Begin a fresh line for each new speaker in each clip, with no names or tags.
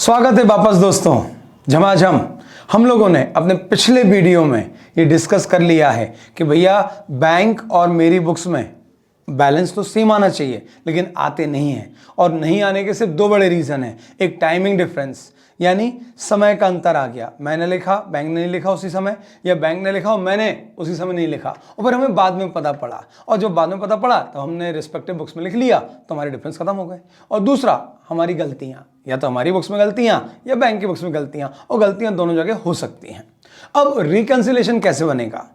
स्वागत है वापस दोस्तों। झमाझम हम लोगों ने अपने पिछले वीडियो में ये डिस्कस कर लिया है कि भैया बैंक और मेरी बुक्स में बैलेंस तो सेम आना चाहिए लेकिन आते नहीं हैं, और नहीं आने के सिर्फ दो बड़े रीज़न हैं। एक टाइमिंग डिफरेंस, यानी समय का अंतर आ गया, मैंने लिखा बैंक ने नहीं लिखा उसी समय, या बैंक ने लिखा और मैंने उसी समय नहीं लिखा, और फिर हमें बाद में पता पड़ा, और जब बाद में पता पड़ा तो हमने रिस्पेक्टिव बुक्स में लिख लिया तो हमारे डिफरेंस खत्म हो गए। और दूसरा, हमारी गलतियाँ, या तो हमारी बुक्स में गलतियाँ या बैंक की बुक्स में गलतियाँ, और गलतियाँ दोनों जगह हो सकती हैं। अब रिकंसिलेशन कैसे बनेगा?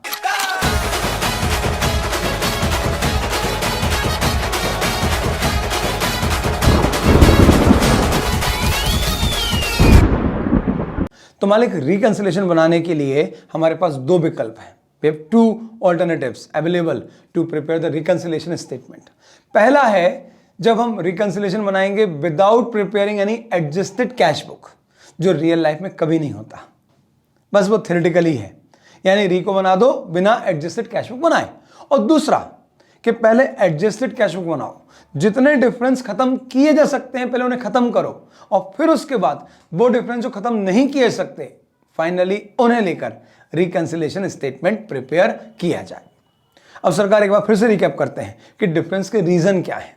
तो मालिक, रिकंसिलेशन बनाने के लिए हमारे पास दो विकल्प हैं। We have two alternatives available to prepare the reconciliation statement. पहला है जब हम रिकंसिलेशन बनाएंगे without preparing any adjusted cash book, जो रियल लाइफ में कभी नहीं होता, बस वो थ्योरेटिकली है, यानी री को बना दो बिना एडजस्टेड कैश बुक बनाए। और दूसरा कि पहले एडजस्टेड कैश बुक बनाओ, जितने डिफरेंस खत्म किए जा सकते हैं पहले उन्हें खत्म करो, और फिर उसके बाद वो डिफरेंस जो खत्म नहीं किए सकते फाइनली उन्हें लेकर रिकंसिलेशन स्टेटमेंट प्रिपेयर किया जाए। अब सरकार एक बार फिर से रिकैप करते हैं कि डिफरेंस के रीजन क्या है,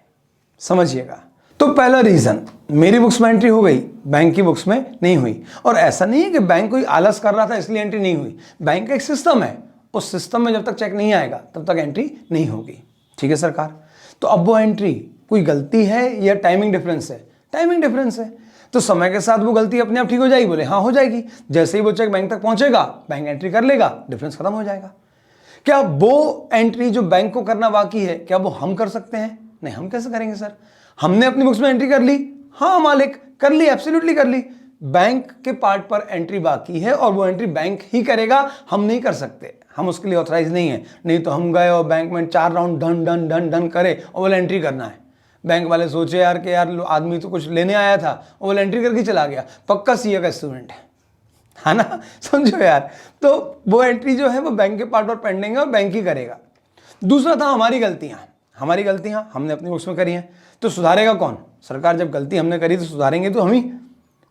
समझिएगा। तो पहला रीजन, मेरी बुक्स में एंट्री हो गई, बैंक की बुक्स में नहीं हुई। और ऐसा नहीं है कि बैंक कोई आलस कर रहा था इसलिए एंट्री नहीं हुई, बैंक का एक सिस्टम है, उस सिस्टम में जब तक चेक नहीं आएगा तब तक एंट्री नहीं होगी। ठीक है सरकार, तो अब वो एंट्री कोई गलती है या टाइमिंग डिफरेंस है? टाइमिंग डिफरेंस है, तो समय के साथ वो गलती अपने आप ठीक हो जाएगी? बोले हाँ हो जाएगी। जैसे ही वो चेक बैंक तक पहुंचेगा, बैंक एंट्री कर लेगा, डिफरेंस खत्म हो जाएगा। क्या वो एंट्री जो बैंक को करना बाकी है, क्या वो हम कर सकते हैं? नहीं, हम कैसे करेंगे सर? हमने अपनी बुक्स में एंट्री कर ली, हाँ मालिक कर ली, एब्सोल्युटली कर ली। बैंक के पार्ट पर एंट्री बाकी है और वो एंट्री बैंक ही करेगा, हम नहीं कर सकते, हम उसके लिए ऑथराइज नहीं है। नहीं तो हम गए और बैंक में 4 round done done done done करे और बोले एंट्री करना है। बैंक वाले सोचे यार कि यार आदमी तो कुछ लेने आया था, वो बोले एंट्री करके चला गया, पक्का सीए का स्टूडेंट है ना, समझो यार। तो वो एंट्री जो है वो बैंक के पार्ट पर पेंडिंग है और बैंक ही करेगा। दूसरा था हमारी गलतियाँ। हमारी गलतियाँ हमने अपनी बुक्स में करी हैं, तो सुधारेगा कौन? सरकार। जब गलती हमने करी तो सुधारेंगे तो हम ही,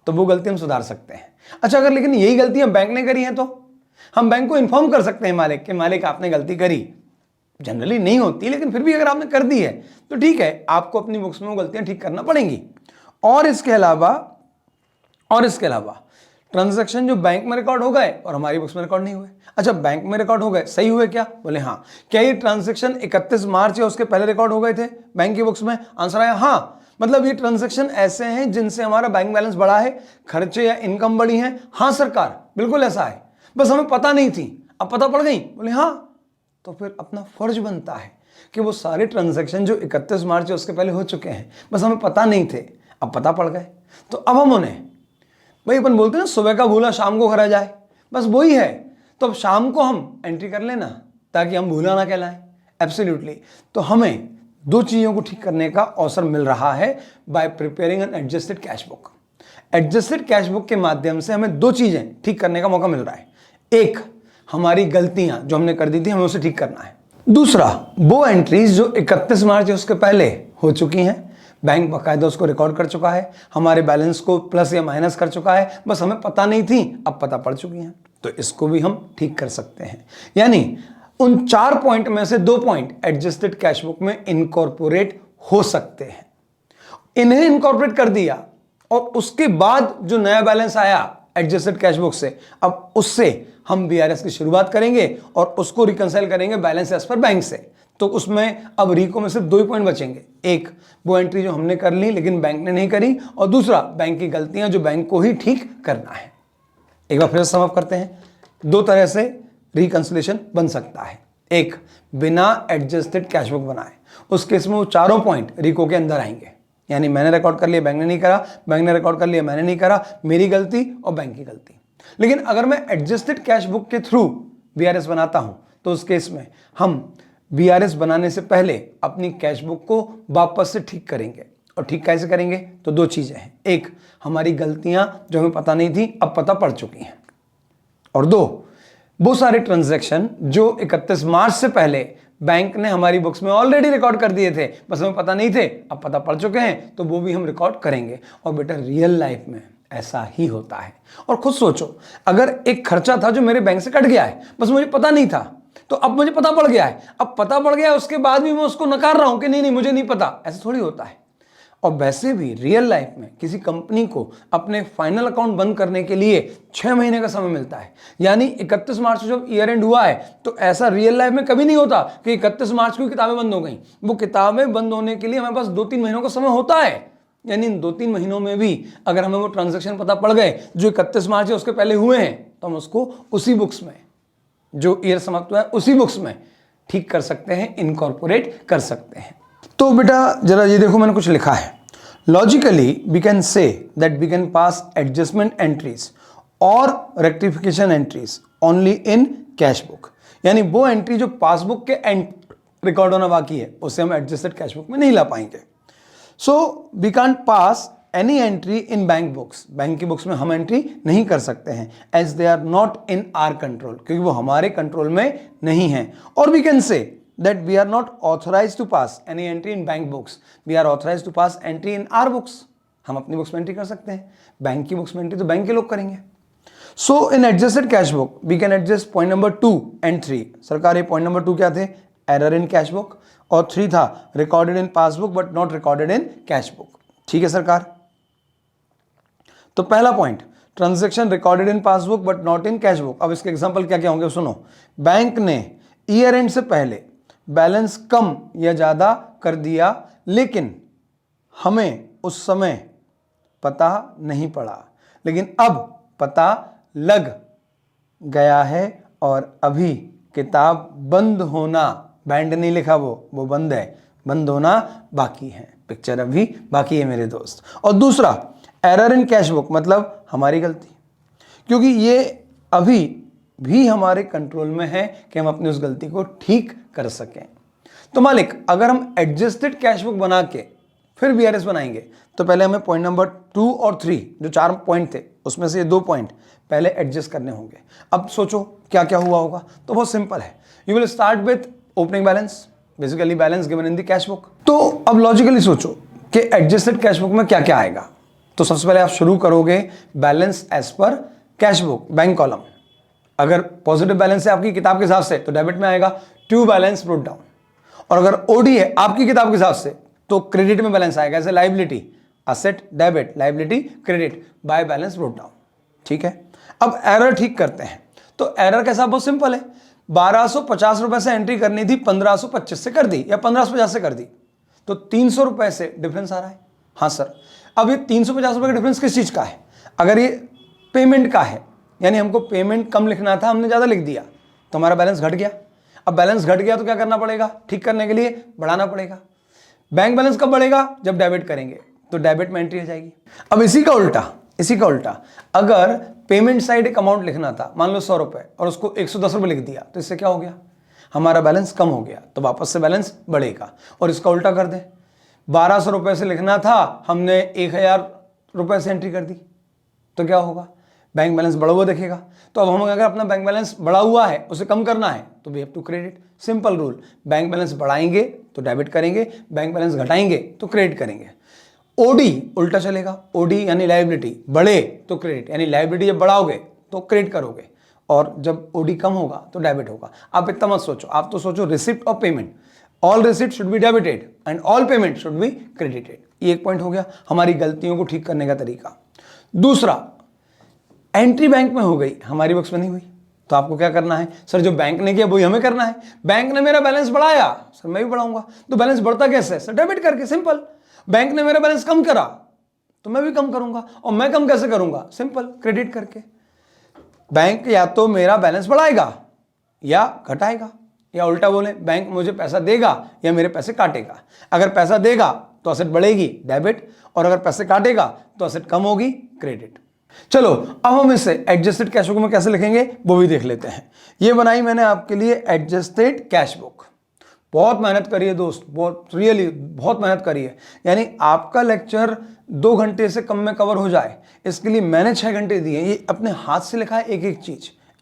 तो वो गलती हम सुधार सकते हैं। अच्छा, अगर लेकिन यही गलतियां बैंक ने करी हैं तो हम बैंक को इन्फॉर्म कर सकते हैं मालिक कि मालिक आपने गलती करी। जनरली नहीं होती, लेकिन फिर भी अगर आपने कर दी है तो ठीक है, आपको अपनी बुक्स में वो गलतियां ठीक करना पड़ेंगी। और इसके अलावा ट्रांजैक्शन जो बैंक में रिकॉर्ड हो गए और हमारी बुक्स में रिकॉर्ड नहीं हुए। अच्छा, बैंक में रिकॉर्ड हो गए, सही हुए क्या? बोले हाँ। क्या ये ट्रांजैक्शन 31 मार्च या उसके पहले रिकॉर्ड हो गए थे बैंक की बुक्स में? आंसर आया हाँ। मतलब ये ट्रांजैक्शन ऐसे हैं जिनसे हमारा बैंक बैलेंस बढ़ा है, खर्चे या इनकम बढ़ी है। हाँ सरकार, बिल्कुल ऐसा है, बस हमें पता नहीं थी, अब पता पड़ गई। बोले हाँ, तो फिर अपना फर्ज बनता है कि वो सारे ट्रांजैक्शन जो 31 मार्च या उसके पहले हो चुके हैं, बस हमें पता नहीं थे, अब पता पड़ गए, तो अब हम उन्हें, भाई अपन बोलते हैं ना सुबह का भूला शाम को करा जाए, बस वही है। तो अब शाम को हम एंट्री कर लेना ताकि हम भूला ना कहलाएं। एब्सोल्युटली। तो हमें दो चीज़ों को ठीक करने का अवसर मिल रहा है by preparing an adjusted cash book. Adjusted cash book के माध्यम से हमें दो चीज़ें ठीक करने का मौका मिल रहा है। एक, हमारी गलतियां जो हमने कर दी थी हमें उसे ठीक करना है। दूसरा, वो एंट्रीज जो 31 मार्च या उसके पहले हो चुकी हैं, बैंक बाकायदा उसको रिकॉर्ड कर चुका है, हमारे बैलेंस को प्लस या माइनस कर चुका है, बस हमें पता नहीं थी, अब पता पड़ चुकी हैं, तो इसको भी हम ठीक कर सकते हैं। यानी उन 4 पॉइंट में से 2 पॉइंट एडजस्टेड कैश बुक में इनकॉर्पोरेट हो सकते हैं। इन्हें इनकॉर्पोरेट कर दिया और उसके बाद जो नया बैलेंस आया एडजस्टेड कैश बुक से, अब उससे हम बीआरएस की शुरुआत करेंगे और उसको रिकंसाइल करेंगे बैलेंस एज पर बैंक से। तो उसमें अब रीको में सिर्फ 2 ही पॉइंट बचेंगे। एक, वो एंट्री जो हमने कर ली लेकिन बैंक ने नहीं करी, और दूसरा, बैंक की गलतियां जो बैंक को ही ठीक करना है। एक बार फिर समअप करते हैं। 2 तरह से रिकंसिलेशन बन सकता है। एक, बिना एडजस्टेड कैश बुक बनाए, उस केस में वो 4 पॉइंट रीको के अंदर आएंगे, यानी मैंने रिकॉर्ड कर लिया, बैंक ने नहीं करा, बैंक ने रिकॉर्ड कर लिया, मैंने नहीं करा, मेरी गलती और बैंक की गलती। लेकिन अगर मैं एडजस्टेड कैश बुक के थ्रू बीआरएस बनाता हूं तो उस केस में हम बीआरएस बनाने से पहले अपनी कैश बुक को वापस से ठीक करेंगे। और ठीक कैसे करेंगे? तो 2 चीजें हैं। एक, हमारी गलतियां जो हमें पता नहीं थी अब पता पड़ चुकी हैं, और 2, वो सारे ट्रांजैक्शन जो 31 मार्च से पहले बैंक ने हमारी बुक्स में ऑलरेडी रिकॉर्ड कर दिए थे, बस हमें पता नहीं थे, अब पता पड़ चुके हैं, तो वो भी हम रिकॉर्ड करेंगे। और बेटा रियल लाइफ में ऐसा ही होता है। और खुद सोचो, अगर एक खर्चा था जो मेरे बैंक से कट गया है, बस मुझे पता नहीं था, तो अब मुझे पता पड़ गया है, अब पता पड़ गया है उसके बाद भी मैं उसको नकार रहा हूं कि नहीं नहीं मुझे नहीं पता, ऐसा थोड़ी होता है। और वैसे भी रियल लाइफ में किसी कंपनी को अपने फाइनल अकाउंट बंद करने के लिए 6 महीने का समय मिलता है, यानी 31 मार्च को जब ईयर एंड हुआ है, तो ऐसा रियल लाइफ में कभी नहीं होता कि 31 मार्च को किताबें बंद हो गई। वो किताबें बंद होने के लिए हमारे पास 2-3 महीनों का समय होता है, यानी इन 2-3 महीनों में भी अगर हमें वो ट्रांजेक्शन पता पड़ गए जो 31 मार्च है उसके पहले हुए हैं, तो हम उसको उसी बुक्स में, जो ईयर समाप्त हुआ है उसी बुक्स में ठीक कर सकते हैं, इनकॉर्पोरेट कर सकते हैं। तो बेटा जरा ये देखो, मैंने कुछ लिखा है। Logically we can say that we can pass adjustment entries और rectification entries only in cash book, यानी वो एंट्री जो पासबुक के एंड रिकॉर्ड होना बाकी है उसे हम एडजस्टेड कैश बुक में नहीं ला पाएंगे। So we can't pass any entry in bank books, bank की बुक्स में हम एंट्री नहीं कर सकते हैं, as they are not in our control, क्योंकि वो हमारे कंट्रोल में नहीं है। और we can say that we are not authorized to pass any entry in bank books, we are authorized to pass entry in our books, हम अपनी books में एंट्री कर सकते हैं, बैंक की बुक्स में एंट्री तो बैंक के लोग करेंगे। So in adjusted cash book we can adjust point number 2 and 3। सरकार, ये पॉइंट नंबर 2 क्या थे? एरर इन कैश बुक, और 3 था recorded in passbook but not recorded in cash book. ठीक है सरकार, तो पहला point transaction recorded in passbook but not in cash book. अब इसके एग्जांपल क्या क्या होंगे सुनो। बैंक ने ईयर एंड से पहले बैलेंस कम या ज़्यादा कर दिया, लेकिन हमें उस समय पता नहीं पड़ा, लेकिन अब पता लग गया है और अभी किताब बंद होना, बैंड नहीं लिखा वो बंद है, बंद होना बाकी है, पिक्चर अभी बाकी है मेरे दोस्त। और दूसरा एरर इन कैश बुक, मतलब हमारी गलती, क्योंकि ये अभी भी हमारे कंट्रोल में है कि हम अपनी उस गलती को ठीक कर सकें। तो मालिक, अगर हम एडजस्टेड कैश बुक बना के फिर बीआरएस बनाएंगे, तो पहले हमें पॉइंट नंबर 2 और 3 जो 4 पॉइंट थे उसमें से ये 2 पॉइंट पहले एडजस्ट करने होंगे। अब सोचो क्या क्या हुआ होगा, तो बहुत सिंपल है। You will start with opening balance, basically balance given in the cash book. तो अब लॉजिकली सोचो कि एडजस्टेड कैश बुक में क्या क्या आएगा। तो सबसे पहले आप शुरू करोगे balance as per cash book, bank column. अगर पॉजिटिव बैलेंस है आपकी किताब के हिसाब से तो डेबिट में आएगा टू बैलेंस ब्रोट डाउन, और अगर ओडी है आपकी किताब के हिसाब से तो क्रेडिट में बैलेंस आएगा, ऐसे liability asset debit, liability credit, by balance brought down. ठीक है, अब एरर ठीक करते हैं। तो एरर कैसा, बहुत सिंपल है। 1250 रुपए से एंट्री करनी थी, 1525 से कर दी या 1550 से कर दी, तो 300 रुपए से डिफरेंस आ रहा है। हाँ सर, अब ये 350 रुपए का डिफरेंस किस चीज का है? अगर ये पेमेंट का है, यानी हमको पेमेंट कम लिखना था, हमने ज्यादा लिख दिया तो हमारा बैलेंस घट गया। अब बैलेंस घट गया तो क्या करना पड़ेगा? ठीक करने के लिए बढ़ाना पड़ेगा। बैंक बैलेंस कब बढ़ेगा? जब डेबिट करेंगे, तो डेबिट में एंट्री आ जाएगी। अब इसी का उल्टा अगर पेमेंट साइड एक अमाउंट लिखना था, मान लो 100 रुपए, और उसको 110 रुपए लिख दिया, तो इससे क्या हो गया? हमारा बैलेंस कम हो गया, तो वापस से बैलेंस बढ़ेगा। और इसका उल्टा कर दे, 1200 रुपए से लिखना था, हमने 1000 रुपए से एंट्री कर दी, तो क्या होगा? बैंक बैलेंस बढ़ा हुआ दिखेगा। तो अब हम अगर अपना बैंक बैलेंस बढ़ा हुआ है उसे कम करना है तो we have to credit. Simple rule, bank balance बढ़ाएंगे तो डेबिट करेंगे, बैंक बैलेंस घटाएंगे तो क्रेडिट करेंगे। ओडी उल्टा चलेगा, ओडी यानी लायबिलिटी बढ़े तो क्रेडिट, यानी लायबिलिटी जब बढ़ाओगे तो क्रेडिट करोगे, और जब ओडी कम होगा तो डेबिट होगा। आप इतना मत सोचो, आप तो सोचो रिसिप्ट और payment. All receipt should be debited and all payment should be credited. ये एक पॉइंट हो गया हमारी गलतियों को ठीक करने का तरीका। दूसरा, एंट्री बैंक में हो गई, हमारी बुक्स में नहीं हुई, तो आपको क्या करना है? सर जो बैंक ने किया वही हमें करना है। बैंक ने मेरा बैलेंस बढ़ाया, सर मैं भी बढ़ाऊंगा। तो बैलेंस बढ़ता कैसे? सर डेबिट करके, सिंपल। बैंक ने मेरा बैलेंस कम करा तो मैं भी कम करूंगा, और मैं कम कैसे करूंगा? सिंपल, क्रेडिट करके। बैंक या तो मेरा बैलेंस बढ़ाएगा या घटाएगा, या उल्टा बोले बैंक मुझे पैसा देगा या मेरे पैसे काटेगा। अगर पैसा देगा तो असेट बढ़ेगी, डेबिट, और अगर पैसे काटेगा तो असेट कम होगी, क्रेडिट। चलो अब हम इसे एडजस्टेड कैश बुक में कैसे लिखेंगे वो भी देख लेते हैं। ये बनाई मैंने आपके लिए एडजस्टेड कैश बुक। बहुत मेहनत करी है दोस्त, बहुत रियली बहुत मेहनत करी है, यानी आपका लेक्चर 2 घंटे से कम में कवर हो जाए इसके लिए मैंने 6 घंटे दिए। ये अपने हाथ से लिखा है, एक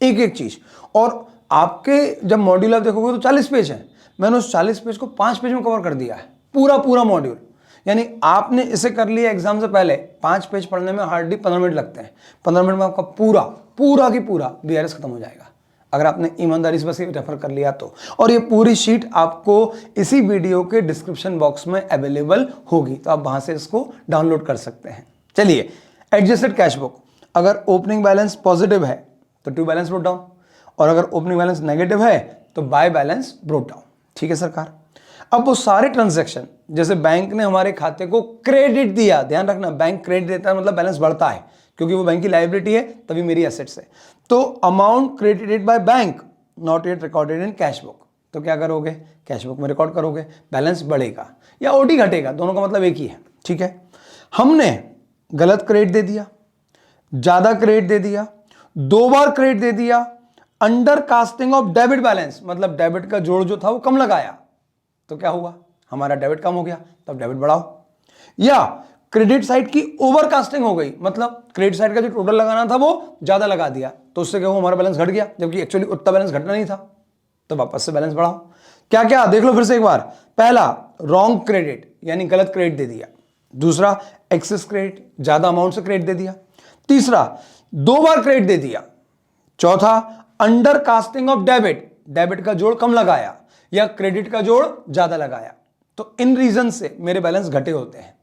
एक चीज। और आपके जब मॉड्यूल आप देखोगे तो 40 पेज है, मैंने उस 40 पेज को 5 पेज में कवर कर दिया है, पूरा मॉड्यूल। यानी आपने इसे कर लिया एग्जाम से पहले, 5 पेज पढ़ने में हार्डली 15 मिनट लगते हैं, 15 मिनट में आपका पूरा की पूरा BRS खत्म हो जाएगा अगर आपने ईमानदारी से बस ये रेफर कर लिया तो। और ये पूरी शीट आपको इसी वीडियो के डिस्क्रिप्शन बॉक्स में अवेलेबल होगी, तो आप वहां से इसको डाउनलोड कर सकते हैं। चलिए, एडजस्टेड कैश बुक, अगर ओपनिंग बैलेंस पॉजिटिव है तो टू बैलेंस ब्रोट डाउन, और अगर ओपनिंग बैलेंस नेगेटिव है तो बाय बैलेंस ब्रोट डाउन। ठीक है सरकार। अब वो सारे ट्रांजैक्शन, जैसे बैंक ने हमारे खाते को क्रेडिट दिया, ध्यान रखना बैंक क्रेडिट देता है मतलब बैलेंस बढ़ता है, क्योंकि वो बैंक की लायबिलिटी है तभी मेरी एसेट्स है। तो amount credited by bank not yet recorded in cash book, तो क्या करोगे, कैश बुक में रिकॉर्ड करोगे, बैलेंस बढ़ेगा या ओडी घटेगा, दोनों का मतलब एक ही है। ठीक है, हमने गलत क्रेडिट दे दिया, ज्यादा क्रेडिट दे दिया, 2 बार क्रेडिट दे दिया, under casting of debit balance, मतलब डेबिट का जोड़ जो था वो कम लगाया, तो क्या हुआ, हमारा डेबिट कम हो गया, तब डेबिट बढ़ाओ। या क्रेडिट साइड की ओवरकास्टिंग हो गई, मतलब क्रेडिट साइड का जो टोटल लगाना था वो ज्यादा लगा दिया, तो उससे क्या हुआ, हमारा बैलेंस घट गया, जबकि एक्चुअली उतना बैलेंस घटना नहीं था, तो वापस से बैलेंस बढ़ाओ। क्या क्या देख लो फिर से एक बार। पहला, रॉन्ग क्रेडिट यानी गलत क्रेडिट दे दिया। दूसरा, एक्सेस क्रेडिट, ज्यादा अमाउंट से क्रेडिट दे दिया। तीसरा, 2 बार क्रेडिट दे दिया। चौथा, under casting of debit, debit का जोड़ कम लगाया या क्रेडिट का जोड़ ज्यादा लगाया, तो इन रीजन से मेरे बैलेंस घटे होते हैं,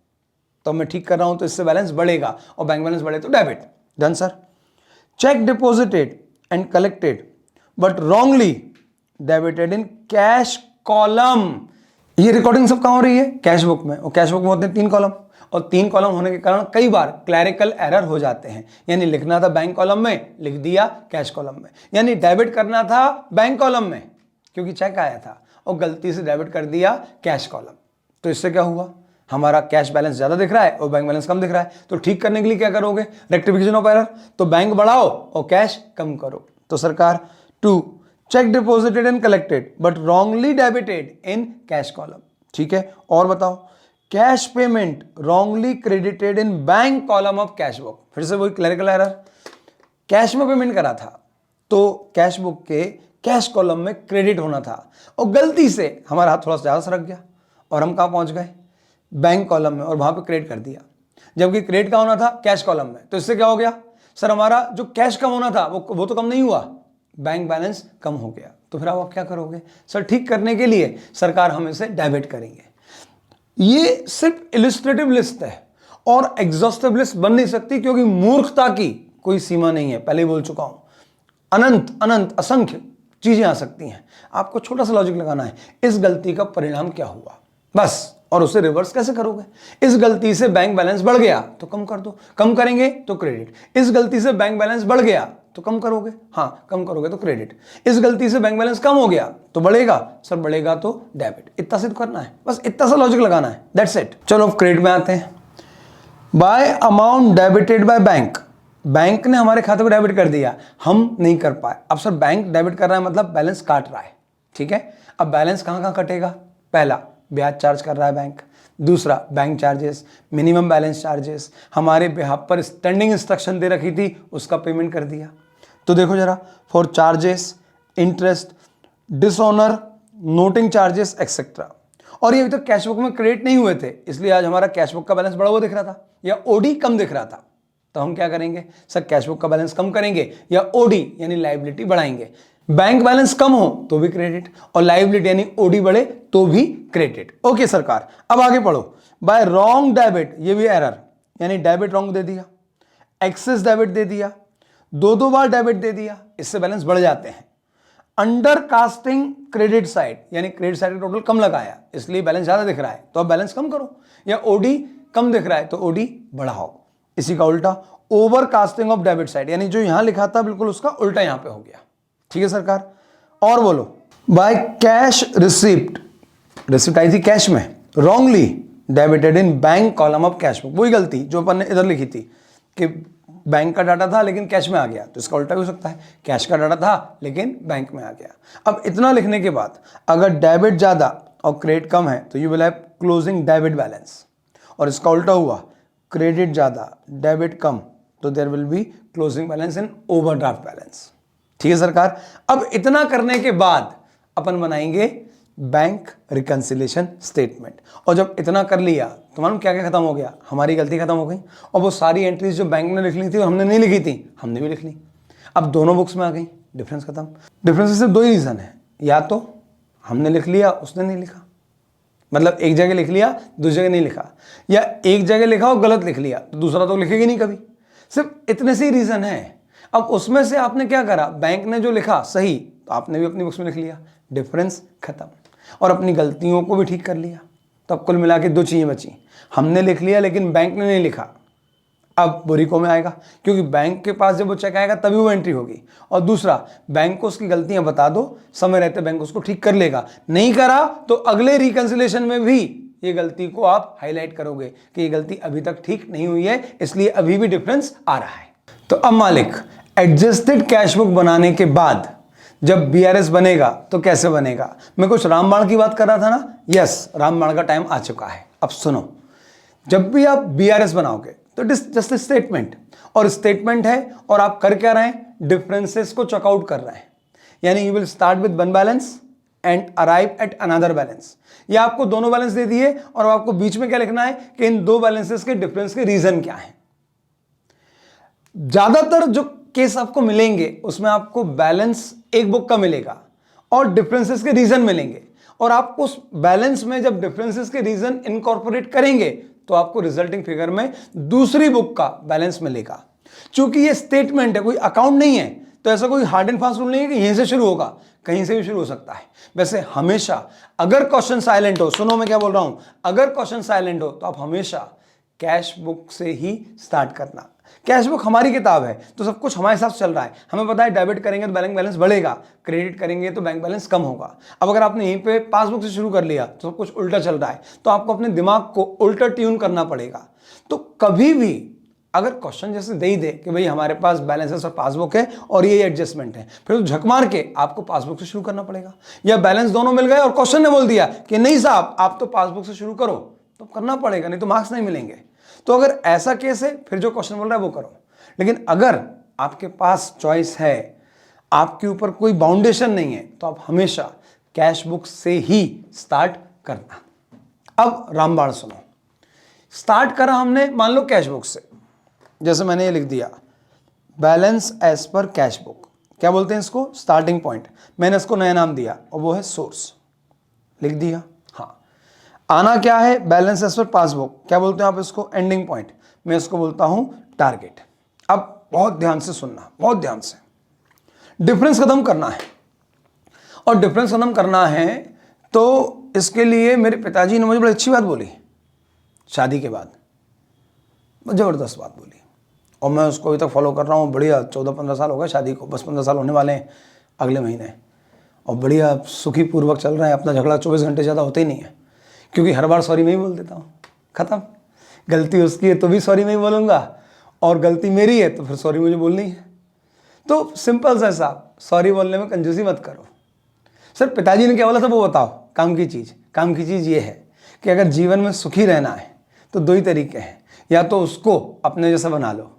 तो मैं ठीक कर रहा हूं तो इससे बैलेंस बढ़ेगा, और बैंक बैलेंस बढ़े तो debit. Done sir. Check deposited and collected but wrongly debited in cash column, ये रिकॉर्डिंग सब कहां हो रही है, कैश बुक में, और कैश बुक में होते हैं 3 कॉलम, और 3 कॉलम होने के कारण कई बार क्लैरिकल एरर हो जाते हैं, यानी लिखना था बैंक कॉलम में, लिख दिया कैश कॉलम में, यानी डेबिट करना था बैंक कॉलम में क्योंकि चेक आया था, और गलती से डेबिट कर दिया कैश कॉलम, तो इससे क्या हुआ, हमारा कैश बैलेंस ज्यादा दिख रहा है और बैंक बैलेंस कम दिख रहा है, तो ठीक करने के लिए क्या करोगे, रेक्टिफिकेशन ऑफ एरर, तो बैंक बढ़ाओ और कैश कम करो। तो सरकार, 2, check deposited and collected but wrongly debited in cash column. ठीक है, और बताओ, cash payment wrongly credited in bank column of cash book, फिर से वही क्लरिकल एरर, कैश में पेमेंट करा था तो कैश बुक के कैश कॉलम में क्रेडिट होना था, और गलती से हमारा हाथ थोड़ा सा ज्यादा सरक गया और हम कहां पहुंच गए, बैंक कॉलम में, और वहां पे क्रेडिट कर दिया, जबकि क्रेडिट का होना था कैश कॉलम में, तो इससे क्या हो गया, सर हमारा जो कैश कम होना था वो तो कम नहीं हुआ, बैंक बैलेंस कम हो गया, तो फिर आप क्या करोगे, सर ठीक करने के लिए सरकार हम इसे डेबिट करेंगे। ये सिर्फ इलिस्ट्रेटिव लिस्ट है और एग्जॉस्टिव लिस्ट बन नहीं सकती, क्योंकि मूर्खता की कोई सीमा नहीं है, पहले ही बोल चुका हूं, अनंत अनंत असंख्य चीजें आ सकती हैं, आपको छोटा सा लॉजिक लगाना है, इस गलती का परिणाम क्या हुआ बस, और उसे रिवर्स कैसे करोगे, इस गलती से बैंक बैलेंस बढ़ गया तो कम कर दो, कम करेंगे तो क्रेडिट, इस गलती से बैंक बैलेंस बढ़ गया तो कम करोगे, हाँ कम करोगे तो क्रेडिट, इस गलती से बैंक बैलेंस कम हो गया तो बढ़ेगा, सर बढ़ेगा तो डेबिट, इतना सिर्फ करना है, बस इतना सा लॉजिक लगाना है, दैट्स इट। चलो अब क्रेडिट में आते हैं। Bye amount debited by bank, bank ने हमारे खाते को डेबिट कर दिया, हम नहीं कर पाए, अब सर बैंक डेबिट कर रहा है मतलब बैलेंस काट रहा है, ठीक है, अब बैलेंस कहां कहां कटेगा, पहला ब्याज चार्ज कर रहा है बैंक, दूसरा bank charges, minimum balance charges, हमारे बिहाफ पर स्टैंडिंग इंस्ट्रक्शन दे रखी थी उसका पेमेंट कर दिया, तो देखो जरा, for charges, interest, dishonour, noting charges etcetera, और ये अभी तक कैश बुक में क्रेडिट नहीं हुए थे, इसलिए आज हमारा कैश बुक का बैलेंस बढ़ा हुआ दिख रहा था या ओडी कम दिख रहा था, तो हम क्या करेंगे, सर कैश बुक का बैलेंस कम करेंगे या ओडी यानी लायबिलिटी बढ़ाएंगे, बैंक बैलेंस कम हो तो भी क्रेडिट, और लायबिलिटी यानी ओडी बढ़े तो भी क्रेडिट। ओके सरकार, अब आगे पढ़ो। बाय रॉन्ग डेबिट, ये भी एरर, यानी डेबिट रॉन्ग दे दिया, एक्सेस डेबिट दे दिया, 2 बार डेबिट दे दिया, इससे बैलेंस बढ़ जाते हैं। अंडर कास्टिंग क्रेडिट साइड, यानी क्रेडिट साइड का टोटल कम लगाया इसलिए बैलेंस ज्यादा दिख रहा है, तो अब बैलेंस कम करो, या ओडी कम दिख रहा है तो ओडी बढ़ाओ। इसी का उल्टा over casting of debit side, यानी जो यहां लिखा था बिल्कुल उसका उल्टा यहां पे हो गया, ठीक है सरकार। और बोलो, by cash receipt, receipt I थी कैश में, wrongly debited in bank column of cash book, वही गलती जो अपन ने इधर लिखी थी कि बैंक का डाटा था लेकिन कैश में आ गया, तो इसका उल्टा भी हो सकता है, कैश का डाटा था लेकिन बैंक में आ गया। अब इतना लिखने के बाद अगर डेबिट ज्यादा और क्रेडिट कम है तो you will have closing debit balance, और इसका उल्टा हुआ, क्रेडिट ज्यादा डेबिट कम, तो there will be closing balance in overdraft balance, ठीक है सरकार। अब इतना करने के बाद अपन बनाएंगे बैंक रिकंसिलिएशन स्टेटमेंट। और जब इतना कर लिया तो मालूम क्या क्या खत्म हो गया, हमारी गलती खत्म हो गई। और वो सारी एंट्रीज जो बैंक ने लिख ली थी और हमने नहीं लिखी थी, हमने भी लिख ली। अब दोनों बुक्स में आ गई, डिफरेंस खत्म। डिफरेंस सिर्फ दो ही रीजन है, या तो हमने लिख लिया उसने नहीं लिखा, मतलब एक जगह लिख लिया दूसरी जगह नहीं लिखा, या एक जगह लिखा और गलत लिख लिया तो दूसरा तो लिखेगी नहीं कभी। सिर्फ इतने से ही रीजन है। अब उसमें से आपने क्या करा, बैंक ने जो लिखा सही तो आपने भी अपनी बुक्स में लिख लिया, डिफरेंस खत्म, और अपनी गलतियों को भी ठीक कर लिया। तो अब कुल मिला के दो चीजें बची, हमने लिख लिया लेकिन बैंक ने नहीं लिखा, अब बुरीको में आएगा, क्योंकि बैंक के पास जब वो चेक आएगा तभी वो एंट्री होगी। और दूसरा, बैंक को उसकी गलतियां बता दो, समय रहते बैंक उसको ठीक कर लेगा, नहीं करा तो अगले रिकंसिलिएशन में भी ये गलती को आप हाईलाइट करोगे कि ये गलती अभी तक ठीक नहीं हुई है, इसलिए अभी भी डिफरेंस आ रहा है। तो अब मालिक, एडजस्टेड कैश बुक बनाने के बाद जब बीआरएस बनेगा तो कैसे बनेगा? मैं कुछ रामबाण की बात कर रहा था ना, यस, रामबाण का टाइम आ चुका है। अब सुनो, जब भी आप बीआरएस बनाओगे तो जस्ट स्टेटमेंट, और स्टेटमेंट है और आप कर क्या रहे हैं, डिफरेंसेस को चेकआउट कर रहे हैं। यानी you will start with one balance and arrive at another balance. या आपको दोनों बैलेंस दे दिए और आपको बीच में क्या लिखना है कि इन दो बैलेंसेस के डिफरेंस के रीजन क्या है। ज्यादातर जो केस आपको मिलेंगे उसमें आपको बैलेंस एक बुक का मिलेगा और डिफरेंसेस के रीजन मिलेंगे, और आपको उस बैलेंस में जब डिफरेंसेस के रीजन इनकॉर्पोरेट करेंगे तो आपको रिजल्टिंग फिगर में दूसरी बुक का बैलेंस मिलेगा। चूंकि ये स्टेटमेंट है, कोई अकाउंट नहीं है, तो ऐसा कोई हार्ड एंड फास्ट रूल नहीं है कि यहीं से शुरू होगा, कहीं से भी शुरू हो सकता है। वैसे हमेशा अगर क्वेश्चन साइलेंट हो, सुनो मैं क्या बोल रहा हूं, अगर क्वेश्चन साइलेंट हो तो आप हमेशा कैश बुक से ही स्टार्ट करना। कैश बुक हमारी किताब है तो सब कुछ हमारे साथ चल रहा है, हमें पता है डेबिट करेंगे तो बैंक बैलेंस बढ़ेगा, क्रेडिट करेंगे तो बैंक बैलेंस कम होगा। अब अगर आपने यहीं पे पासबुक से शुरू कर लिया तो सब कुछ उल्टा चल रहा है, तो आपको अपने दिमाग को उल्टा ट्यून करना पड़ेगा। तो कभी भी अगर क्वेश्चन जैसे दे ही दे कि भाई हमारे पास बैलेंसेस और पासबुक है और ये एडजस्टमेंट है, फिर तो झक मार के आपको पासबुक से शुरू करना पड़ेगा। या बैलेंस दोनों मिल गए और क्वेश्चन ने बोल दिया कि नहीं साहब आप तो पासबुक से शुरू करो, तो करना पड़ेगा, नहीं तो मार्क्स नहीं मिलेंगे। तो अगर ऐसा केस है फिर जो क्वेश्चन बोल रहा है वो करो। लेकिन अगर आपके पास चॉइस है, आपके ऊपर कोई बाउंडेशन नहीं है, तो आप हमेशा कैश बुक से ही स्टार्ट करना। अब रामबाण सुनो, स्टार्ट करा हमने मान लो कैश बुक से, जैसे मैंने ये लिख दिया balance as per cash book, क्या बोलते हैं इसको, स्टार्टिंग पॉइंट। मैंने इसको नया नाम दिया और वो है सोर्स, लिख दिया। हाँ, आना क्या है, बैलेंस एज पर पासबुक, क्या बोलते हैं आप इसको, एंडिंग पॉइंट। मैं इसको बोलता हूं टारगेट। अब बहुत ध्यान से सुनना, बहुत ध्यान से, डिफरेंस खत्म करना है। और डिफरेंस खत्म करना है तो इसके लिए मेरे पिताजी ने मुझे बड़ी अच्छी बात बोली शादी के बाद, जबरदस्त बात बोली, और मैं उसको अभी तक फॉलो कर रहा हूँ। बढ़िया, 14-15 साल हो गए शादी को, बस 15 साल होने वाले हैं अगले महीने, और बढ़िया सुखी पूर्वक चल रहा है अपना। झगड़ा 24 घंटे ज़्यादा होते ही नहीं है, क्योंकि हर बार सॉरी मैं ही बोल देता हूँ, खत्म। गलती उसकी है तो भी सॉरी मैं ही बोलूँगा, और गलती मेरी है तो फिर सॉरी मुझे बोलनी है। तो सिंपल सा साहब, सॉरी बोलने में कंजूसी मत करो। सर पिताजी ने क्या बोला था वो बताओ, काम की चीज़ ये है कि अगर जीवन में सुखी रहना है तो दो ही तरीके हैं, या तो उसको अपने जैसा बना लो,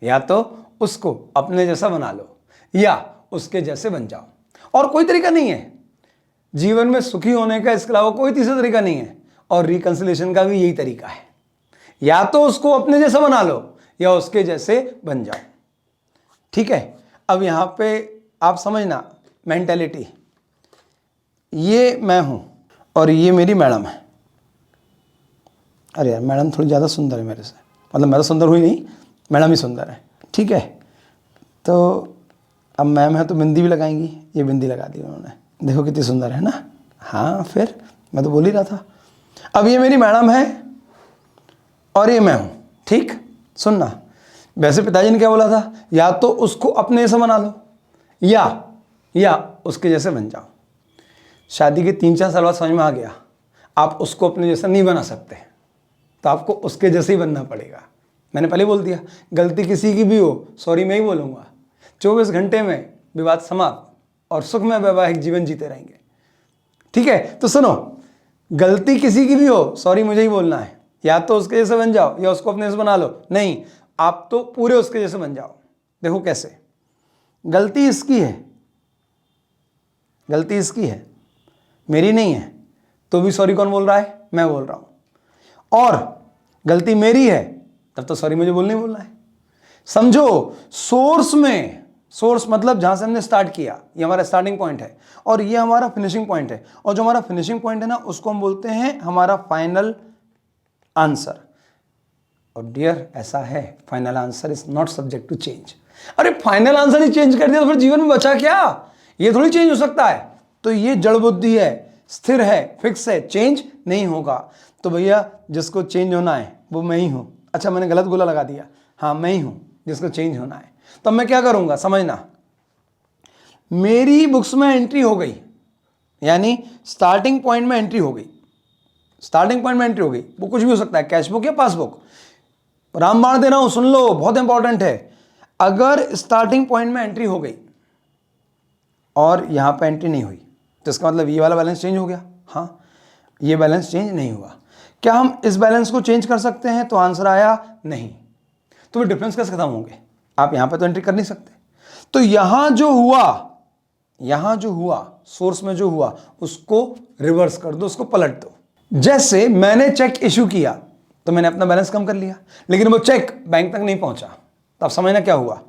या तो उसको अपने जैसा बना लो, या उसके जैसे बन जाओ, और कोई तरीका नहीं है जीवन में सुखी होने का, इसके अलावा कोई तीसरा तरीका नहीं है। और रिकंसिलिएशन का भी यही तरीका है, या तो उसको अपने जैसा बना लो या उसके जैसे बन जाओ। ठीक है, अब यहां पे आप समझना मेंटेलिटी, ये मैं हूं और ये मेरी मैडम है। अरे यार, मैडम थोड़ी ज़्यादा सुंदर है मेरे से, मतलब मैं तो सुंदर हुई नहीं, मैडम ही सुंदर है। ठीक है, तो अब मैम है तो बिंदी भी लगाएंगी, ये बिंदी लगा दी उन्होंने, देखो कितनी सुंदर है ना। हाँ, फिर मैं तो बोल ही रहा था। अब ये मेरी मैडम है और ये मैं हूँ। ठीक, सुनना, वैसे पिताजी ने क्या बोला था, या तो उसको अपने जैसा बना लो या उसके जैसे बन जाओ। शादी के 3-4 साल बाद समझ में आ गया आप उसको अपने जैसा नहीं बना सकते, तो आपको उसके जैसे ही बनना पड़ेगा। मैंने पहले बोल दिया, गलती किसी की भी हो सॉरी मैं ही बोलूँगा। 24 घंटे में विवाद समाप्त और सुखमय वैवाहिक जीवन जीते रहेंगे। ठीक है, तो सुनो, गलती किसी की भी हो सॉरी मुझे ही बोलना है, या तो उसके जैसे बन जाओ या उसको अपने जैसे बना लो। नहीं, आप तो पूरे उसके जैसे बन जाओ। देखो कैसे, गलती इसकी है, मेरी नहीं है तो भी सॉरी कौन बोल रहा है? मैं बोल रहा हूं। और गलती मेरी है तब तो सॉरी मुझे बोलना ही बोलना है। समझो, सोर्स में, सोर्स मतलब जहां से हमने स्टार्ट किया, ये हमारा स्टार्टिंग पॉइंट है और ये हमारा फिनिशिंग पॉइंट है, और जो हमारा फिनिशिंग पॉइंट है ना उसको हम बोलते हैं हमारा फाइनल आंसर। और डियर ऐसा है, final answer is not subject to change. अरे फाइनल आंसर ही चेंज कर दिया तो फिर जीवन में बचा क्या? ये थोड़ी चेंज हो सकता है। तो ये जड़ बुद्धि है, स्थिर है, फिक्स है, चेंज नहीं होगा। तो भैया जिसको चेंज होना है वो मैं ही हूं। अच्छा मैंने गलत गोला लगा दिया, हाँ मैं ही हूं जिसको चेंज होना है। तो मैं क्या करूंगा समझना, मेरी बुक्स में एंट्री हो गई, यानी स्टार्टिंग पॉइंट में एंट्री हो गई, स्टार्टिंग पॉइंट में एंट्री हो गई, वो कुछ भी हो सकता है, कैश बुक या पासबुक। रामबाण दे रहा हूं, सुन लो, बहुत इंपॉर्टेंट है। अगर स्टार्टिंग पॉइंट में एंट्री हो गई और यहां पे एंट्री नहीं हुई तो इसका मतलब ये वाला बैलेंस चेंज हो गया। हाँ, ये बैलेंस चेंज नहीं हुआ। क्या हम इस बैलेंस को चेंज कर सकते हैं? तो आंसर आया नहीं। तो फिर डिफरेंस कैसे खत्म होंगे? आप यहां पे तो एंट्री कर नहीं सकते। तो यहां जो हुआ सोर्स में जो हुआ उसको रिवर्स कर दो, उसको पलट दो। जैसे मैंने चेक इशू किया तो मैंने अपना बैलेंस कम कर लिया, लेकिन वो चेक बैंक तक नहीं पहुंचा। तो आप समझना क्या हुआ,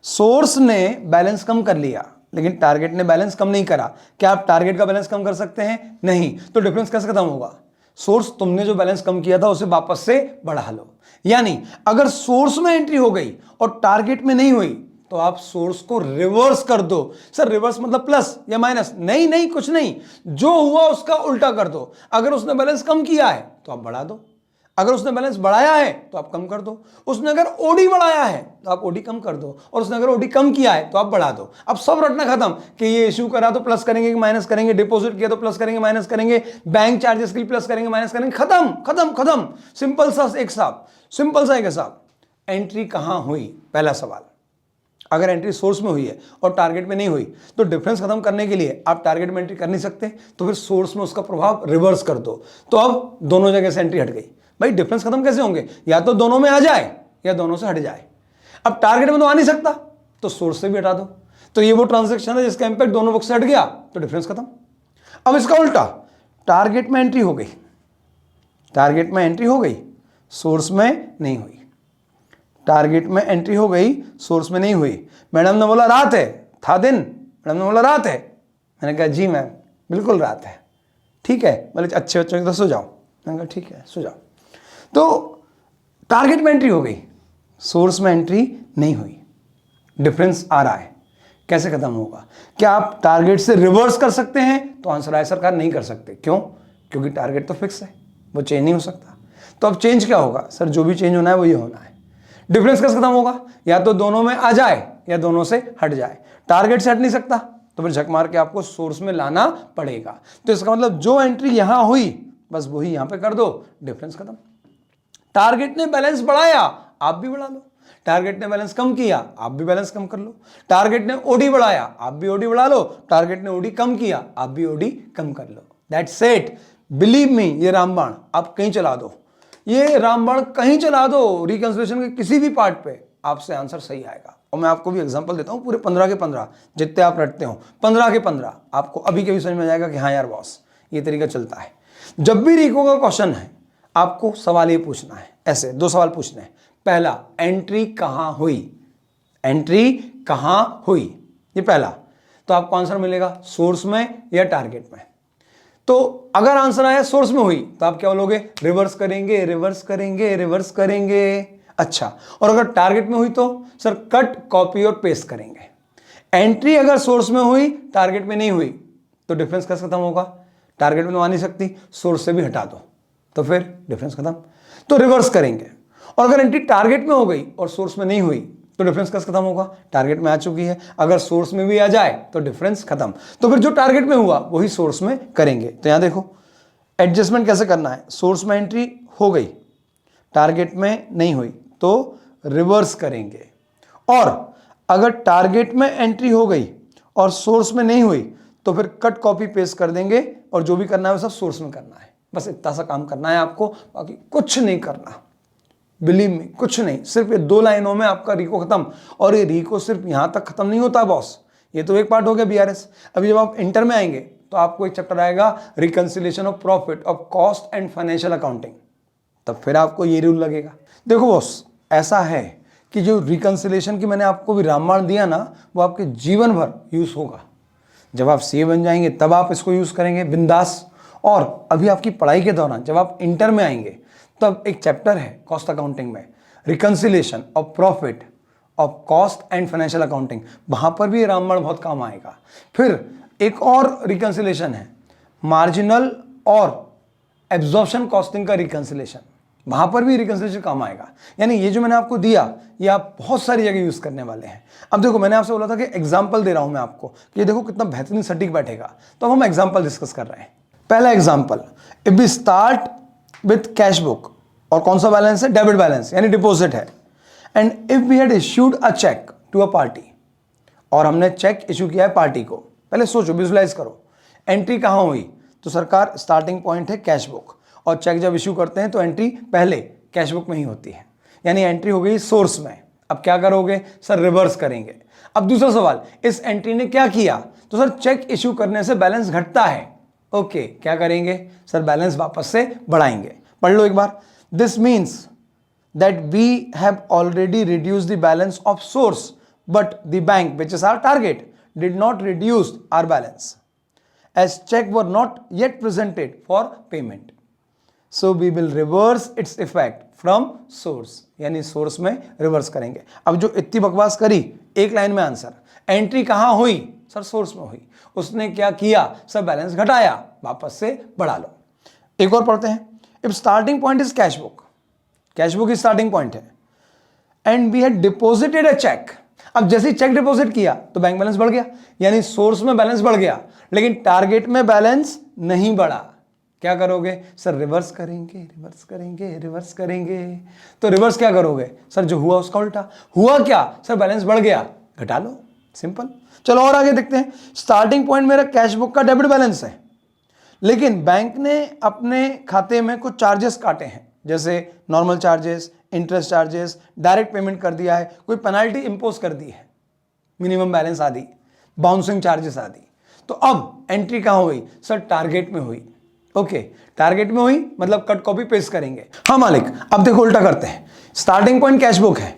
सोर्स ने बैलेंस कम कर लिया लेकिन टारगेट ने बैलेंस कम नहीं करा। क्या आप टारगेट का बैलेंस कम कर सकते हैं? नहीं। तो डिफरेंस कैसे खत्म होगा? सोर्स तुमने जो बैलेंस कम किया था उसे वापस से बढ़ा लो। यानी अगर सोर्स में एंट्री हो गई और टारगेट में नहीं हुई तो आप सोर्स को रिवर्स कर दो। सर रिवर्स मतलब प्लस या माइनस? नहीं नहीं, कुछ नहीं, जो हुआ उसका उल्टा कर दो। अगर उसने बैलेंस कम किया है तो आप बढ़ा दो, अगर उसने बैलेंस बढ़ाया है तो आप कम कर दो। उसने अगर ओडी बढ़ाया है तो आप ओडी कम कर दो, और उसने अगर ओडी कम किया है तो आप बढ़ा दो। अब सब रटना खत्म कि ये इशू करा तो प्लस करेंगे कि माइनस करेंगे, डिपॉजिट किया तो प्लस करेंगे माइनस करेंगे, बैंक चार्जेस के लिए प्लस करेंगे माइनस करेंगे। खत्म खत्म खत्म। सिंपल सा एक हिसाब, सिंपल सा एक हिसाब। एंट्री कहां हुई? पहला सवाल। अगर एंट्री सोर्स में हुई है और टारगेट में नहीं हुई तो डिफरेंस खत्म करने के लिए आप टारगेट में एंट्री कर नहीं सकते, तो फिर सोर्स में उसका प्रभाव रिवर्स कर दो। तो अब दोनों जगह से एंट्री हट गई। भाई डिफरेंस खत्म कैसे होंगे? या तो दोनों में आ जाए या दोनों से हट जाए। अब टारगेट में तो आ नहीं सकता तो सोर्स से भी हटा दो। तो ये वो ट्रांजैक्शन है जिसका इंपैक्ट दोनों बुक से हट गया तो डिफरेंस खत्म। अब इसका उल्टा, टारगेट में एंट्री हो गई, टारगेट में एंट्री हो गई, सोर्स में नहीं हुई। टारगेट में एंट्री हो गई, सोर्स में नहीं हुई। मैडम ने बोला रात है, था दिन, मैडम ने बोला रात है, मैंने कहा जी मैम बिल्कुल रात है। ठीक है, बोले अच्छे बच्चों की तो सो जाओ। मैंने कहा ठीक है सो जाओ। तो टारगेट में एंट्री हो गई, सोर्स में एंट्री नहीं हुई, डिफरेंस आ रहा है। कैसे खत्म होगा? क्या आप टारगेट से रिवर्स कर सकते हैं? तो आंसर आया सरकार नहीं कर सकते। क्यों? क्योंकि टारगेट तो फिक्स है, वो चेंज नहीं हो सकता। तो अब चेंज क्या होगा? सर जो भी चेंज होना है वो ये होना है। डिफरेंस कैसे खत्म होगा? या तो दोनों में आ जाए या दोनों से हट जाए। टारगेट से हट नहीं सकता तो फिर झक मार के आपको सोर्स में लाना पड़ेगा। तो इसका मतलब जो एंट्री यहां हुई बस वही यहां पे कर दो, डिफरेंस खत्म। टारगेट ने बैलेंस बढ़ाया, आप भी बढ़ा लो। टारगेट ने बैलेंस कम किया, आप भी बैलेंस कम कर लो। टारगेट ने ओडी बढ़ाया, आप भी ओडी बढ़ा लो। टारगेट ने ओडी कम किया, आप भी ओडी कम कर लो। That's it. बिलीव मी, ये रामबाण आप कहीं चला दो, ये रामबाण कहीं चला दो, रिकंसिलिएशन के किसी भी पार्ट पे आपसे आंसर सही आएगा। और मैं आपको भी एग्जांपल देता हूं, पूरे 15 के 15 जितने आप रटते हो, 15 के 15 आपको अभी के भी समझ में आ जाएगा कि हाँ यार बॉस ये तरीका चलता है। जब भी रिको का क्वेश्चन है आपको सवाल ये पूछना है, ऐसे 2 सवाल पूछने हैं। पहला, एंट्री कहां हुई? एंट्री कहां हुई, ये पहला। तो आपको आंसर मिलेगा सोर्स में या टारगेट में। तो अगर आंसर आया सोर्स में हुई तो आप क्या बोलोगे? रिवर्स करेंगे, रिवर्स करेंगे, रिवर्स करेंगे। अच्छा, और अगर टारगेट में हुई तो सर कट, कॉपी और पेस्ट करेंगे। एंट्री अगर सोर्स में हुई, टारगेट में नहीं हुई तो डिफरेंस कैसे खत्म होगा? टारगेट में तो आ नहीं सकती, सोर्स से भी हटा दो तो फिर डिफरेंस खत्म। तो रिवर्स करेंगे। और अगर एंट्री टारगेट में हो गई और सोर्स में नहीं हुई तो डिफरेंस कैसे खत्म होगा? टारगेट में आ चुकी है, अगर सोर्स में भी आ जाए तो डिफरेंस खत्म। तो फिर जो टारगेट में हुआ वही सोर्स में करेंगे। तो यहां देखो एडजस्टमेंट कैसे करना है। सोर्स में एंट्री हो गई, टारगेट में नहीं हुई तो रिवर्स करेंगे। और अगर टारगेट में एंट्री हो गई और सोर्स में नहीं हुई तो फिर कट, कॉपी, पेस्ट कर देंगे और जो भी करना है वो सब सोर्स में करना है। बस इतना सा काम करना है आपको, बाकी कुछ नहीं करना। बिलीव मी, कुछ नहीं, सिर्फ ये 2 लाइनों में आपका रिको खत्म। और ये रिको सिर्फ यहां तक खत्म नहीं होता बॉस, ये तो एक पार्ट हो गया बीआरएस। अभी जब आप इंटर में आएंगे तो आपको एक चैप्टर आएगा reconciliation of profit of cost and financial accounting, तब फिर आपको ये रूल लगेगा। देखो बॉस, ऐसा है कि जो रिकंसिलिएशन की मैंने आपको भी रामबाण दिया ना, वो आपके जीवन भर यूज होगा। जब आप सीए बन जाएंगे तब आप इसको यूज करेंगे बिंदास, और अभी आपकी पढ़ाई के दौरान जब आप इंटर में आएंगे तब एक चैप्टर है कॉस्ट अकाउंटिंग में, reconciliation of profit of cost and financial accounting, वहां पर भी रामबाण बहुत काम आएगा। फिर एक और रिकंसिलिएशन है मार्जिनल और एब्जॉर्प्शन कॉस्टिंग का रिकंसिलिएशन, वहां पर भी रिकंसिलिएशन काम आएगा। यानी ये जो मैंने आपको दिया ये आप बहुत सारी जगह यूज करने वाले हैं। अब देखो, मैंने आपसे बोला था कि एग्जांपल दे रहा हूं मैं आपको कि ये देखो कितना बेहतरीन सटीक बैठेगा, तो हम एग्जांपल डिस्कस कर रहे हैं। पहला example, if we start with cash book, और कौन सा बैलेंस है? डेबिट बैलेंस, यानी डिपॉजिट है। And if we had issued a cheque to a party, और हमने चेक इशू किया है पार्टी को। पहले सोचो, विजुलाइज करो, एंट्री कहां हुई? तो सरकार स्टार्टिंग पॉइंट है कैश बुक, और चेक जब इशू करते हैं तो एंट्री पहले कैश बुक में ही होती है, यानी एंट्री हो गई सोर्स में। अब क्या करोगे सर? रिवर्स करेंगे। अब दूसरा सवाल, इस एंट्री ने क्या किया? तो सर चेक इशू करने से बैलेंस घटता है। ओके, क्या करेंगे सर? बैलेंस वापस से बढ़ाएंगे। पढ़ लो एक बार, this means that we have already reduce the balance of source, but the bank which is our target did not reduce our balance as check were not yet presented for payment, so we will reverse its effect from source, यानी source में reverse करेंगे। अब जो इतनी बकवास करी, एक line में आंसर, एंट्री कहां हुई? सर सोर्स में हुई। उसने क्या किया सर? बैलेंस घटाया, वापस से बढ़ा लो। एक और पढ़ते हैं, if starting point is cash book, cash book starting point है, and we had deposited a cheque. अब जैसे ही चेक डिपॉजिट किया तो बैंक बैलेंस बढ़ गया, यानी सोर्स में बैलेंस बढ़ गया, लेकिन टारगेट में बैलेंस नहीं बढ़ा। क्या करोगे सर? रिवर्स करेंगे, रिवर्स करेंगे, रिवर्स करेंगे। तो रिवर्स क्या करोगे सर? जो हुआ उसका उल्टा। हुआ क्या सर? बैलेंस बढ़ गया, घटा लो, सिंपल। चलो और आगे देखते हैं। स्टार्टिंग पॉइंट मेरा कैश बुक का डेबिट बैलेंस है, लेकिन बैंक ने अपने खाते में कुछ चार्जेस काटे हैं, जैसे normal charges, interest charges, direct payment कर दिया है, कोई पेनाल्टी इंपोज कर दी है, मिनिमम बैलेंस आदि, बाउंसिंग चार्जेस आदि। तो अब एंट्री कहां हुई सर? टारगेट में हुई। ओके, टारगेट में हुई मतलब कट कॉपी पेस्ट करेंगे। हाँ मालिक, अब देखो उल्टा करते हैं। स्टार्टिंग पॉइंट कैश बुक है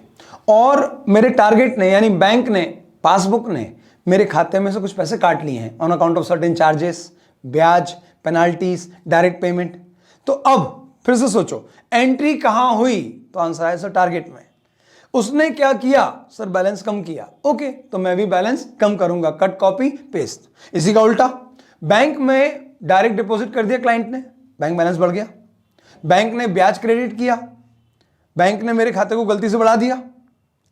और मेरे टारगेट ने यानी बैंक ने, पासबुक ने मेरे खाते में से कुछ पैसे काट लिए हैं on account of certain charges, ब्याज, पेनाल्टीज, डायरेक्ट पेमेंट। तो अब फिर से सोचो, एंट्री कहां हुई? तो आंसर है सर टारगेट में। उसने क्या किया सर? बैलेंस कम किया। ओके, तो मैं भी बैलेंस कम करूंगा, कट कॉपी पेस्ट। इसी का उल्टा, बैंक में डायरेक्ट डिपॉजिट कर दिया क्लाइंट ने, बैंक बैलेंस बढ़ गया। बैंक ने ब्याज क्रेडिट किया, बैंक ने मेरे खाते को गलती से बढ़ा दिया।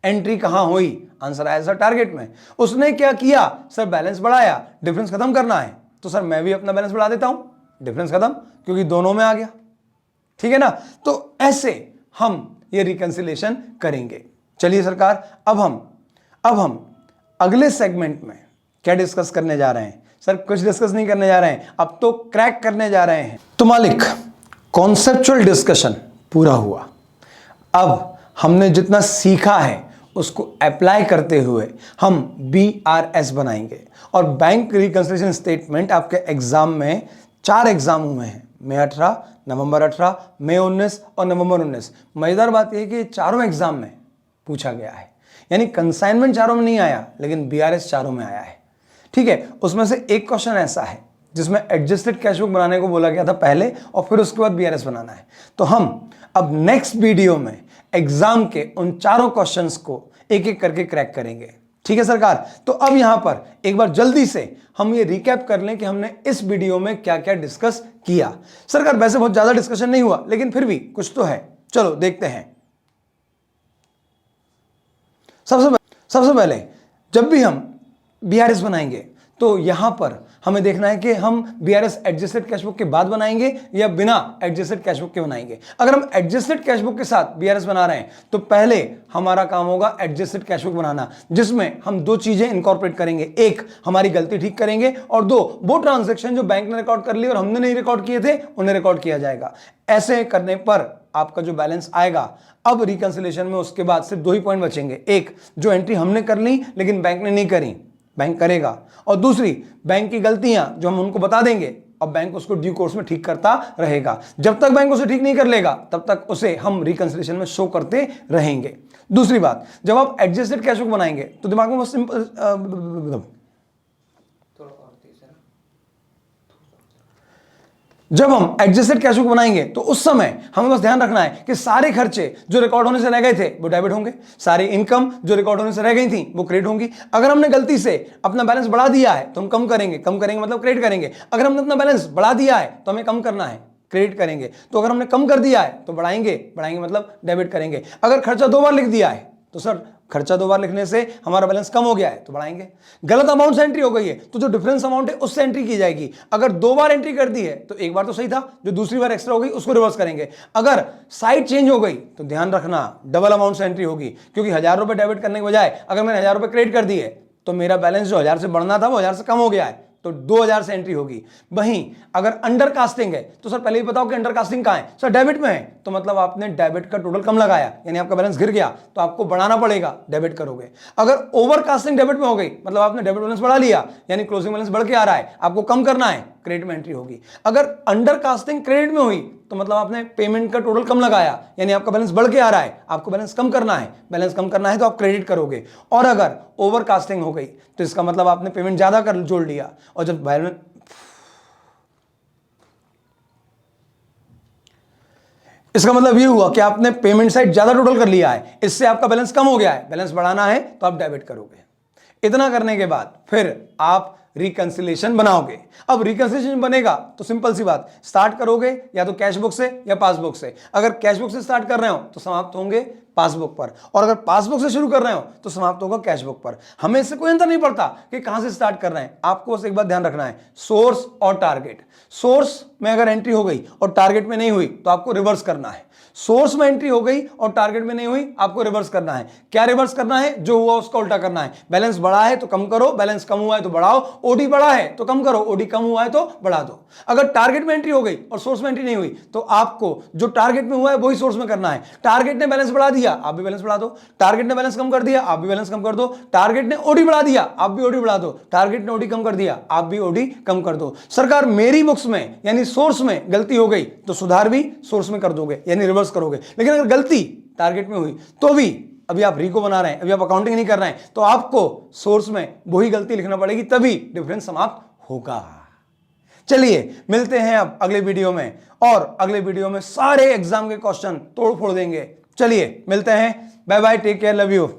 एंट्री कहां हुई? आंसर आया सर टारगेट में। उसने क्या किया सर? बैलेंस बढ़ाया, डिफरेंस खत्म करना है, तो सर मैं भी अपना बैलेंस बढ़ा देता हूं, डिफरेंस खत्म, क्योंकि दोनों में आ गया। ठीक है ना? तो ऐसे हम ये रिकंसिलिएशन करेंगे। चलिए सरकार, अब हम अगले सेगमेंट में क्या डिस्कस करने जा रहे हैं? सर कुछ डिस्कस नहीं करने जा रहे हैं, अब तो क्रैक करने जा रहे हैं। तो मालिक, कॉन्सेप्चुअल डिस्कशन पूरा हुआ। अब हमने जितना सीखा है उसको अप्लाई करते हुए हम BRS बनाएंगे। और बैंक रिकंसिलिएशन स्टेटमेंट आपके एग्जाम में 4 एग्जाम हुए हैं, मई 18, नवंबर 18, मई 19 और नवंबर 19। मजेदार बात यह है कि चारों एग्जाम में पूछा गया है, यानी कंसाइनमेंट चारों में नहीं आया, लेकिन BRS चारों में आया है। ठीक है, उसमें से एक क्वेश्चन ऐसा है जिसमें एडजस्टेड कैश बुक बनाने को बोला गया था पहले, और फिर उसके बाद BRS बनाना है। तो हम अब नेक्स्ट वीडियो में एग्जाम के उन चारों क्वेश्चंस को एक एक करके क्रैक करेंगे। ठीक है सरकार? तो अब यहां पर एक बार जल्दी से हम ये रिकैप कर लें कि हमने इस वीडियो में क्या क्या डिस्कस किया। सरकार वैसे बहुत ज्यादा डिस्कशन नहीं हुआ, लेकिन फिर भी कुछ तो है। चलो देखते हैं। सबसे पहले जब भी हम BRS बनाएंगे तो यहां पर हमें देखना है कि हम BRS एडजस्टेड कैश बुक के बाद बनाएंगे या बिना एडजस्टेड कैश बुक के बनाएंगे। अगर हम एडजस्टेड कैश बुक के साथ BRS बना रहे हैं तो पहले हमारा काम होगा एडजस्टेड कैश बुक बनाना, जिसमें हम 2 चीजें इंकॉर्पोरेट करेंगे। एक, हमारी गलती ठीक करेंगे, और 2, वो ट्रांजैक्शन जो बैंक ने रिकॉर्ड कर लिए और हमने नहीं रिकॉर्ड किए थे उन्हें रिकॉर्ड किया जाएगा। ऐसे करने पर आपका जो बैलेंस आएगा, अब रिकंसिलिएशन में उसके बाद सिर्फ 2 ही पॉइंट बचेंगे। एक, जो एंट्री हमने कर ली लेकिन बैंक ने नहीं करी, बैंक करेगा। और दूसरी, बैंक की गलतियां जो हम उनको बता देंगे और बैंक उसको ड्यू कोर्स में ठीक करता रहेगा। जब तक बैंक उसे ठीक नहीं कर लेगा तब तक उसे हम रिकंसिलिएशन में शो करते रहेंगे। दूसरी बात, जब आप एडजस्टेड कैश बुक बनाएंगे तो दिमाग में बस सिंपल, जब हम एडजस्टेड कैश बुक बनाएंगे तो उस समय हमें बस ध्यान रखना है कि सारे खर्चे जो रिकॉर्ड होने से रह गए थे वो डेबिट होंगे, सारी इनकम जो रिकॉर्ड होने से रह गई थी वो क्रेडिट होंगी। अगर हमने गलती से अपना बैलेंस बढ़ा दिया है तो हम कम करेंगे मतलब क्रेडिट करेंगे। अगर हमने अपना बैलेंस बढ़ा दिया है तो हमें कम करना है, क्रेडिट करेंगे। तो अगर हमने कम कर दिया है तो बढ़ाएंगे मतलब डेबिट करेंगे। अगर खर्चा 2 बार लिख दिया है तो सर खर्चा 2 बार लिखने से हमारा बैलेंस कम हो गया है तो बढ़ाएंगे। गलत अमाउंट से एंट्री हो गई है तो जो डिफरेंस अमाउंट है उससे एंट्री की जाएगी। अगर 2 बार एंट्री कर दी है तो एक बार तो सही था, जो दूसरी बार एक्स्ट्रा हो गई उसको रिवर्स करेंगे। अगर साइड चेंज हो गई तो ध्यान रखना डबल अमाउंट से एंट्री होगी, क्योंकि 1000 रुपए डेबिट करने के बजाय अगर मैंने 1000 रुपए क्रेडिट कर दिए तो मेरा बैलेंस जो 1000 से बढ़ना था वो 1000 से कम हो गया है, तो 2000 से एंट्री होगी। वहीं अगर अंडर कास्टिंग है तो सर पहले ही बताओ कि अंडर कास्टिंग कहां है, सर डेबिट में है, तो मतलब आपने डेबिट का टोटल कम लगाया, यानी आपका बैलेंस गिर गया तो आपको बढ़ाना पड़ेगा, डेबिट करोगे। अगर ओवर कास्टिंग डेबिट में हो गई मतलब आपने डेबिट बैलेंस बढ़ा लिया, यानी क्लोजिंग बैलेंस बढ़ के आ रहा है, आपको कम करना है, क्रेडिट में एंट्री होगी। अगर अंडर कास्टिंग क्रेडिट में हुई तो मतलब आपने पेमेंट का टोटल कम लगाया, यानी आपका बैलेंस बढ़ के आ रहा है, आपको बैलेंस कम करना है, तो आप क्रेडिट करोगे। और अगर ओवर कास्टिंग हो गई तो इसका मतलब आपने पेमेंट ज्यादा कर जोड़ लिया, और जब बैलेंस, इसका मतलब ये हुआ कि आपने पेमेंट साइड ज्यादा टोटल कर लिया है, इससे आपका बैलेंस कम हो गया है, बैलेंस बढ़ाना है तो आप डेबिट करोगे। इतना करने के बाद फिर आप रिकंसिलिएशन बनाओगे। अब रिकंसिलिएशन बनेगा तो सिंपल सी बात, स्टार्ट करोगे या तो कैश बुक से या पासबुक से। अगर कैश बुक से स्टार्ट कर रहे हो तो समाप्त होंगे पासबुक पर, और अगर पासबुक से शुरू कर रहे हो तो समाप्त होगा कैश बुक पर। हमें इससे कोई अंतर नहीं पड़ता कि कहां से स्टार्ट कर रहे हैं, आपको बस एक बात ध्यान रखना है, सोर्स और टारगेट। सोर्स में अगर एंट्री हो गई और टारगेट में नहीं हुई तो आपको रिवर्स करना है। सोर्स में एंट्री हो गई और टारगेट में नहीं हुई, आपको रिवर्स करना है। क्या रिवर्स करना है? जो हुआ उसका उल्टा करना है। बैलेंस बढ़ा है तो कम करो, बैलेंस कम हुआ है तो बढ़ाओ, ओडी बढ़ा है तो कम करो, ओडी कम हुआ है तो बढ़ा दो। अगर टारगेट में एंट्री हो गई और सोर्स में एंट्री नहीं हुई तो आपको जो टारगेट में हुआ है वही सोर्स में करना है। टारगेट ने बैलेंस बढ़ा दिया, आप भी बैलेंस बढ़ा दो। टारगेट ने बैलेंस कम कर दिया, आप भी बैलेंस कम कर दो। टारगेट ने ओडी बढ़ा दिया, आप भी ओडी बढ़ा दो। टारगेट ने ओडी कम कर दिया, आप भी ओडी कम कर दो। सरकार मेरी बुक्स में यानी सोर्स में गलती हो गई तो सुधार भी सोर्स में कर दोगे, यानी रिवर्स करोगे। लेकिन अगर गलती टारगेट में हुई तो भी अभी आप रीको बना रहे हैं, अभी आप अकाउंटिंग नहीं कर रहे हैं, तो आपको सोर्स में वही गलती लिखना पड़ेगी, तभी डिफरेंस समाप्त होगा। चलिए मिलते हैं अब अगले वीडियो में, और अगले वीडियो में सारे एग्जाम के क्वेश्चन तोड़ फोड़ देंगे। चलिए मिलते हैं, bye bye, take care, love you.